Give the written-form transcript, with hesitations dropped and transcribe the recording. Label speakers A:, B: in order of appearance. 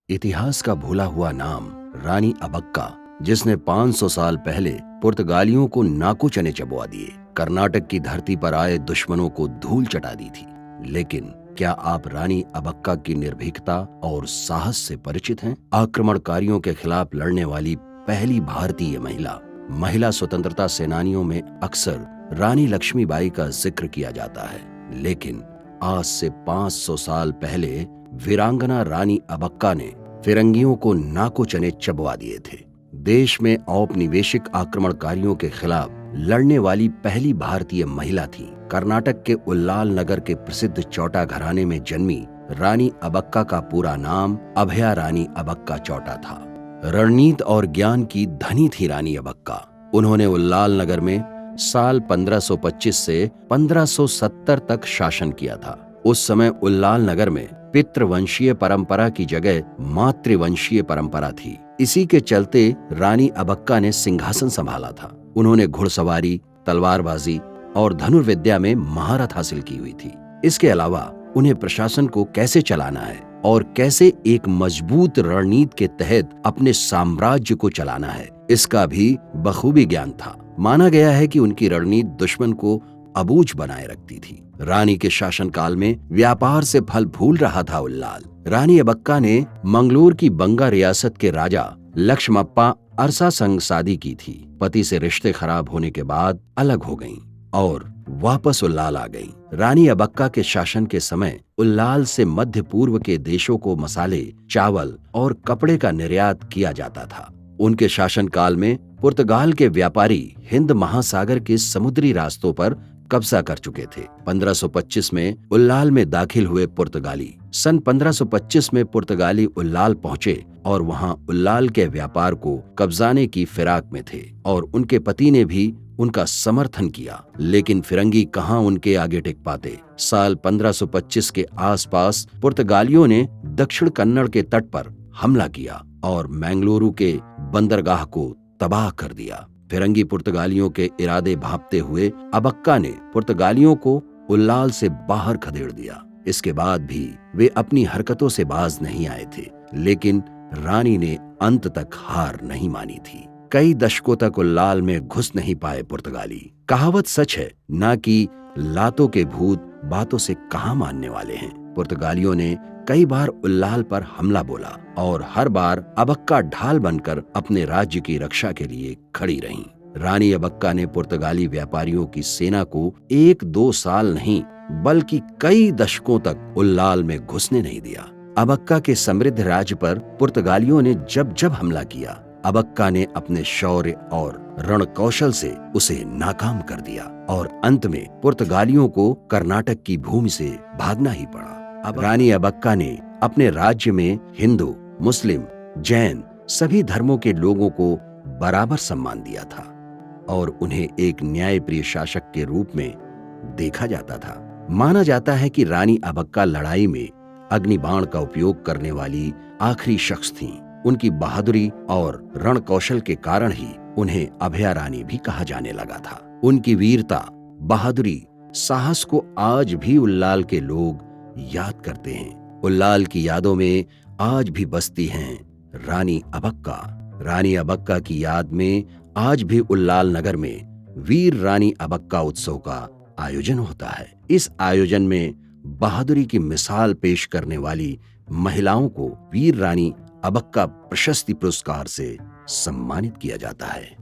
A: इतिहास का भूला हुआ नाम रानी अबक्का, जिसने 500 साल पहले पुर्तगालियों को नाको चने चबवा दिए, कर्नाटक की धरती पर आए दुश्मनों को धूल चटा दी थी। लेकिन क्या आप रानी अबक्का की निर्भीकता और साहस से परिचित हैं? आक्रमणकारियों के खिलाफ लड़ने वाली पहली भारतीय महिला स्वतंत्रता सेनानियों में अक्सर रानी लक्ष्मीबाई का जिक्र किया जाता है, लेकिन आज से 500 साल पहले वीरांगना रानी अबक्का ने फिरंगियों को नाको चने चबवा दिए थे। देश में औपनिवेशिक आक्रमणकारियों के खिलाफ लड़ने वाली पहली भारतीय महिला थी। कर्नाटक के उल्लाल नगर के प्रसिद्ध चौटा घराने में जन्मी रानी अबक्का का पूरा नाम अभया रानी अबक्का चौटा था। रणनीति और ज्ञान की धनी थी रानी अबक्का। उन्होंने उल्लाल नगर में साल 1525 से 1570 तक शासन किया था। उस समय उल्लाल नगर में पितृवंशीय परंपरा की जगह मातृवंशीय परंपरा थी। इसी के चलते रानी अबक्का ने सिंहासन संभाला था। उन्होंने घुड़सवारी, तलवारबाजी और धनुर्विद्या में महारत हासिल की हुई थी। इसके अलावा उन्हें प्रशासन को कैसे चलाना है और कैसे एक मजबूत रणनीति के तहत अपने साम्राज्य को चलाना है, इसका भी बखूबी ज्ञान था। माना गया है कि उनकी रणनीति दुश्मन को अबूझ बनाए रखती थी। रानी के शासनकाल में व्यापार से फल फूल रहा था उल्लाल। रानी अबक्का ने मंगलोर की बंगा रियासत के राजा लक्ष्मप्पा अरसा संग शादी की थी। पति से रिश्ते खराब होने के बाद अलग हो गईं और वापस उल्लाल आ गईं। रानी अबक्का के शासन के समय उल्लाल से मध्य पूर्व के देशों को मसाले, चावल और कपड़े का निर्यात किया जाता था। उनके शासनकाल में पुर्तगाल के व्यापारी हिंद महासागर के समुद्री रास्तों पर कब्जा कर चुके थे। 1525 में उल्लाल में दाखिल हुए पुर्तगाली सन 1525 में पुर्तगाली उल्लाल पहुंचे और वहां उल्लाल के व्यापार को कब्जाने की फिराक में थे और उनके पति ने भी उनका समर्थन किया। लेकिन फिरंगी कहां उनके आगे टिक पाते। साल 1525 के आसपास पुर्तगालियों ने दक्षिण कन्नड़ के तट पर हमला किया और मैंगलुरु के बंदरगाह को तबाह कर दिया। फिरंगी पुर्तगालियों के इरादे भांपते हुए अबक्का ने पुर्तगालियों को उल्लाल से बाहर खदेड़ दिया। इसके बाद भी वे अपनी हरकतों से बाज नहीं आए थे, लेकिन रानी ने अंत तक हार नहीं मानी थी। कई दशकों तक उल्लाल में घुस नहीं पाए पुर्तगाली। कहावत सच है, ना कि लातों के भूत बातों से कहाँ मानने वाले हैं। पुर्तगालियों ने कई बार उल्लाल पर हमला बोला और हर बार अबक्का ढाल बनकर अपने राज्य की रक्षा के लिए खड़ी रहीं। रानी अबक्का ने पुर्तगाली व्यापारियों की सेना को 1-2 साल नहीं बल्कि कई दशकों तक उल्लाल में घुसने नहीं दिया। अबक्का के समृद्ध राज्य पर पुर्तगालियों ने जब जब हमला किया, अबक्का ने अपने शौर्य और रणकौशल से उसे नाकाम कर दिया और अंत में पुर्तगालियों को कर्नाटक की भूमि से भागना ही पड़ा। अब रानी अबक्का ने अपने राज्य में हिंदू, मुस्लिम, जैन सभी धर्मों के लोगों को बराबर सम्मान दिया था और उन्हें एक न्यायप्रिय शासक के रूप में देखा जाता था। माना जाता है कि रानी अबक्का लड़ाई में अग्निबाण का उपयोग करने वाली आखिरी शख्स थीं। उनकी बहादुरी और रणकौशल के कारण ही उन्हें अभया रानी भी कहा जाने लगा था। उनकी वीरता, बहादुरी, साहस को आज भी उल्लाल के लोग याद करते हैं। उल्लाल की यादों में आज भी बसती हैं रानी अबक्का। रानी अबक्का की याद में आज भी उल्लाल नगर में वीर रानी अबक्का उत्सव का आयोजन होता है। इस आयोजन में बहादुरी की मिसाल पेश करने वाली महिलाओं को वीर रानी अबक्का प्रशस्ति पुरस्कार से सम्मानित किया जाता है।